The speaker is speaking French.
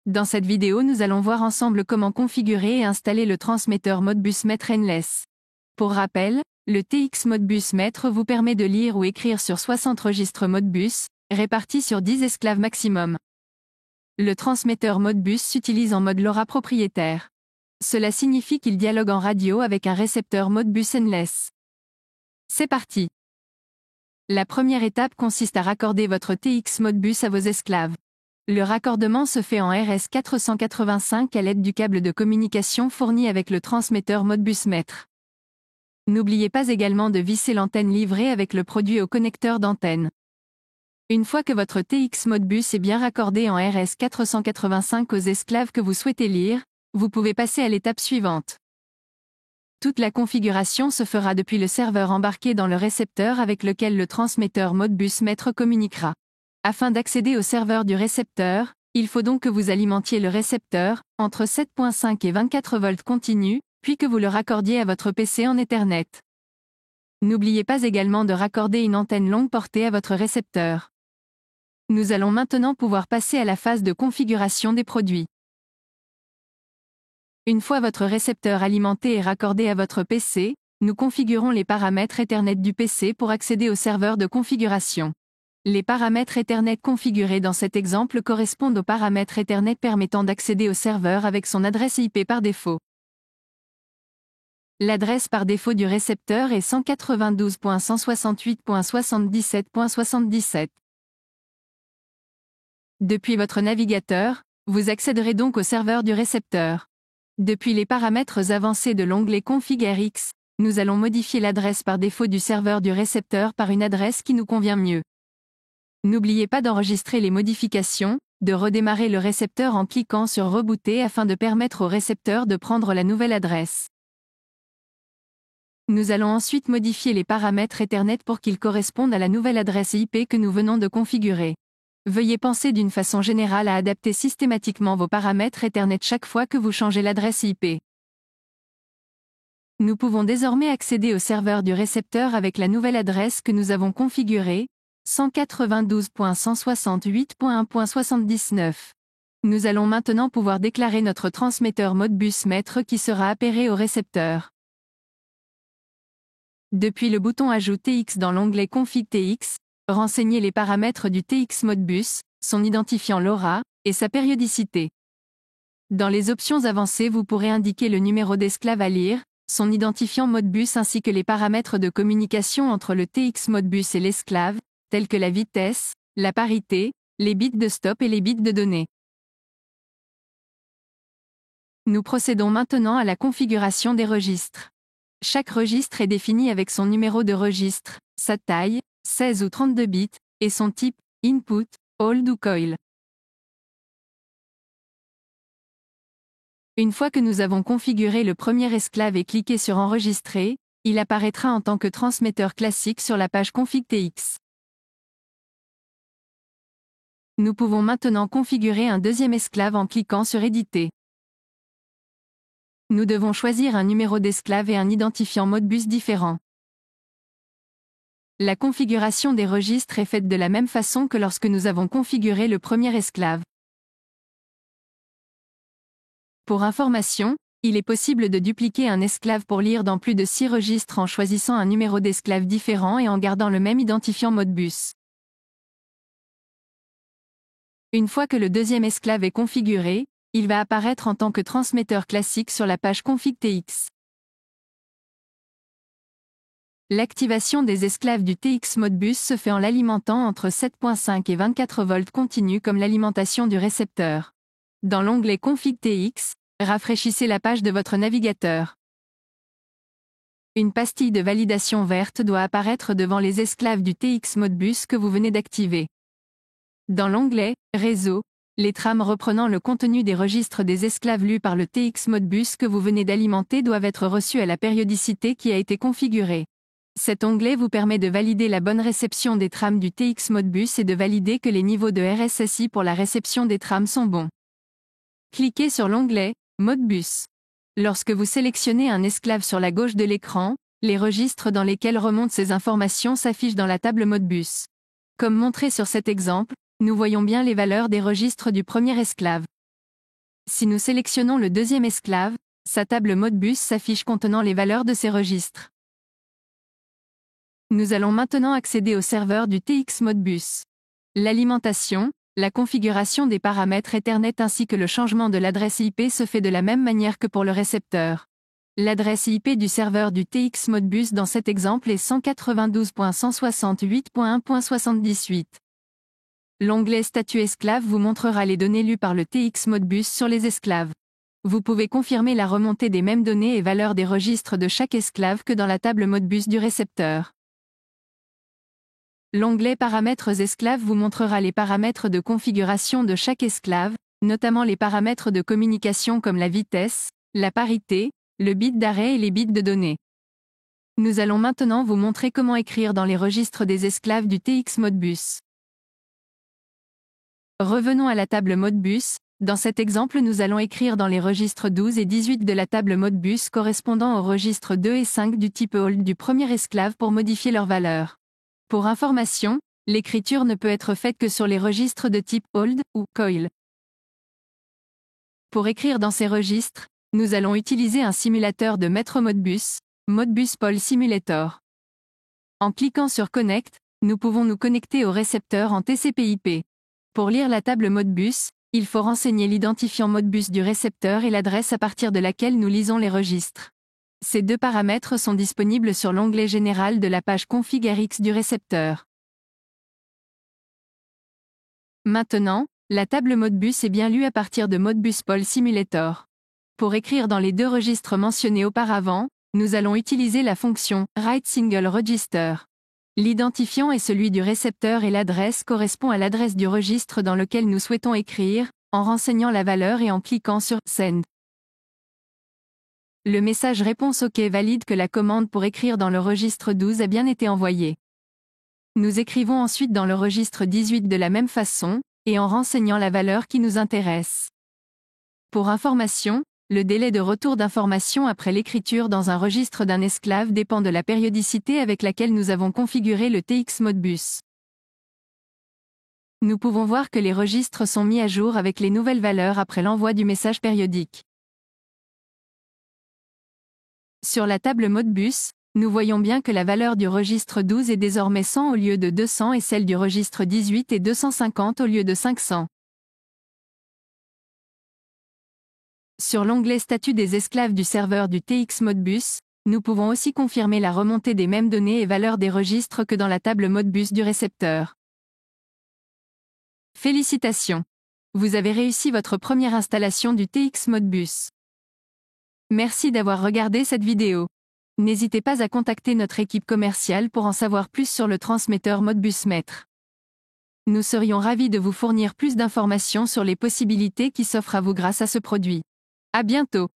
Dans cette vidéo, nous allons voir ensemble comment configurer et installer le transmetteur Modbus Maître Endless. Pour rappel, le TX Modbus Maître vous permet de lire ou écrire sur 60 registres Modbus, répartis sur 10 esclaves maximum. Le transmetteur Modbus s'utilise en mode LoRa propriétaire. Cela signifie qu'il dialogue en radio avec un récepteur Modbus Endless. C'est parti! La première étape consiste à raccorder votre TX Modbus à vos esclaves. Le raccordement se fait en RS485 à l'aide du câble de communication fourni avec le transmetteur Modbus Maître. N'oubliez pas également de visser l'antenne livrée avec le produit au connecteur d'antenne. Une fois que votre TX Modbus est bien raccordé en RS485 aux esclaves que vous souhaitez lire, vous pouvez passer à l'étape suivante. Toute la configuration se fera depuis le serveur embarqué dans le récepteur avec lequel le transmetteur Modbus Maître communiquera. Afin d'accéder au serveur du récepteur, il faut donc que vous alimentiez le récepteur, entre 7.5 et 24 volts continus, puis que vous le raccordiez à votre PC en Ethernet. N'oubliez pas également de raccorder une antenne longue portée à votre récepteur. Nous allons maintenant pouvoir passer à la phase de configuration des produits. Une fois votre récepteur alimenté et raccordé à votre PC, nous configurons les paramètres Ethernet du PC pour accéder au serveur de configuration. Les paramètres Ethernet configurés dans cet exemple correspondent aux paramètres Ethernet permettant d'accéder au serveur avec son adresse IP par défaut. L'adresse par défaut du récepteur est 192.168.77.77. Depuis votre navigateur, vous accéderez donc au serveur du récepteur. Depuis les paramètres avancés de l'onglet Config RX, nous allons modifier l'adresse par défaut du serveur du récepteur par une adresse qui nous convient mieux. N'oubliez pas d'enregistrer les modifications, de redémarrer le récepteur en cliquant sur Rebooter afin de permettre au récepteur de prendre la nouvelle adresse. Nous allons ensuite modifier les paramètres Ethernet pour qu'ils correspondent à la nouvelle adresse IP que nous venons de configurer. Veuillez penser d'une façon générale à adapter systématiquement vos paramètres Ethernet chaque fois que vous changez l'adresse IP. Nous pouvons désormais accéder au serveur du récepteur avec la nouvelle adresse que nous avons configurée, 192.168.1.79. Nous allons maintenant pouvoir déclarer notre transmetteur Modbus Maître qui sera appairé au récepteur. Depuis le bouton Ajout TX dans l'onglet Config TX, renseignez les paramètres du TX Modbus, son identifiant LoRa, et sa périodicité. Dans les options avancées, vous pourrez indiquer le numéro d'esclave à lire, son identifiant Modbus ainsi que les paramètres de communication entre le TX Modbus et l'esclave, tels que la vitesse, la parité, les bits de stop et les bits de données. Nous procédons maintenant à la configuration des registres. Chaque registre est défini avec son numéro de registre, sa taille, 16 ou 32 bits, et son type, input, hold ou coil. Une fois que nous avons configuré le premier esclave et cliqué sur Enregistrer, il apparaîtra en tant que transmetteur classique sur la page Config TX. Nous pouvons maintenant configurer un deuxième esclave en cliquant sur Éditer. Nous devons choisir un numéro d'esclave et un identifiant Modbus différent. La configuration des registres est faite de la même façon que lorsque nous avons configuré le premier esclave. Pour information, il est possible de dupliquer un esclave pour lire dans plus de 6 registres en choisissant un numéro d'esclave différent et en gardant le même identifiant Modbus. Une fois que le deuxième esclave est configuré, il va apparaître en tant que transmetteur classique sur la page Config TX. L'activation des esclaves du TX Modbus se fait en l'alimentant entre 7.5 et 24 volts continus comme l'alimentation du récepteur. Dans l'onglet Config TX, rafraîchissez la page de votre navigateur. Une pastille de validation verte doit apparaître devant les esclaves du TX Modbus que vous venez d'activer. Dans l'onglet « Réseau », les trames reprenant le contenu des registres des esclaves lus par le TX Modbus que vous venez d'alimenter doivent être reçues à la périodicité qui a été configurée. Cet onglet vous permet de valider la bonne réception des trames du TX Modbus et de valider que les niveaux de RSSI pour la réception des trames sont bons. Cliquez sur l'onglet « Modbus ». Lorsque vous sélectionnez un esclave sur la gauche de l'écran, les registres dans lesquels remontent ces informations s'affichent dans la table Modbus. Comme montré sur cet exemple, nous voyons bien les valeurs des registres du premier esclave. Si nous sélectionnons le deuxième esclave, sa table Modbus s'affiche contenant les valeurs de ces registres. Nous allons maintenant accéder au serveur du TX Modbus. L'alimentation, la configuration des paramètres Ethernet ainsi que le changement de l'adresse IP se fait de la même manière que pour le récepteur. L'adresse IP du serveur du TX Modbus dans cet exemple est 192.168.1.78. L'onglet Statut esclave vous montrera les données lues par le TX Modbus sur les esclaves. Vous pouvez confirmer la remontée des mêmes données et valeurs des registres de chaque esclave que dans la table Modbus du récepteur. L'onglet Paramètres esclaves vous montrera les paramètres de configuration de chaque esclave, notamment les paramètres de communication comme la vitesse, la parité, le bit d'arrêt et les bits de données. Nous allons maintenant vous montrer comment écrire dans les registres des esclaves du TX Modbus. Revenons à la table Modbus. Dans cet exemple, nous allons écrire dans les registres 12 et 18 de la table Modbus correspondant aux registres 2 et 5 du type hold du premier esclave pour modifier leurs valeurs. Pour information, l'écriture ne peut être faite que sur les registres de type hold ou coil. Pour écrire dans ces registres, nous allons utiliser un simulateur de maître Modbus, Modbus Poll Simulator. En cliquant sur Connect, nous pouvons nous connecter au récepteur en TCP/IP. Pour lire la table Modbus, il faut renseigner l'identifiant Modbus du récepteur et l'adresse à partir de laquelle nous lisons les registres. Ces deux paramètres sont disponibles sur l'onglet général de la page Config RX du récepteur. Maintenant, la table Modbus est bien lue à partir de Modbus Poll Simulator. Pour écrire dans les deux registres mentionnés auparavant, nous allons utiliser la fonction Write Single Register. L'identifiant est celui du récepteur et l'adresse correspond à l'adresse du registre dans lequel nous souhaitons écrire, en renseignant la valeur et en cliquant sur Send. Le message réponse OK valide que la commande pour écrire dans le registre 12 a bien été envoyée. Nous écrivons ensuite dans le registre 18 de la même façon, et en renseignant la valeur qui nous intéresse. Pour information, le délai de retour d'information après l'écriture dans un registre d'un esclave dépend de la périodicité avec laquelle nous avons configuré le TX Modbus. Nous pouvons voir que les registres sont mis à jour avec les nouvelles valeurs après l'envoi du message périodique. Sur la table Modbus, nous voyons bien que la valeur du registre 12 est désormais 100 au lieu de 200 et celle du registre 18 est 250 au lieu de 500. Sur l'onglet Statut des esclaves du serveur du TX Modbus, nous pouvons aussi confirmer la remontée des mêmes données et valeurs des registres que dans la table Modbus du récepteur. Félicitations! Vous avez réussi votre première installation du TX Modbus. Merci d'avoir regardé cette vidéo. N'hésitez pas à contacter notre équipe commerciale pour en savoir plus sur le transmetteur Modbus Maître. Nous serions ravis de vous fournir plus d'informations sur les possibilités qui s'offrent à vous grâce à ce produit. À bientôt!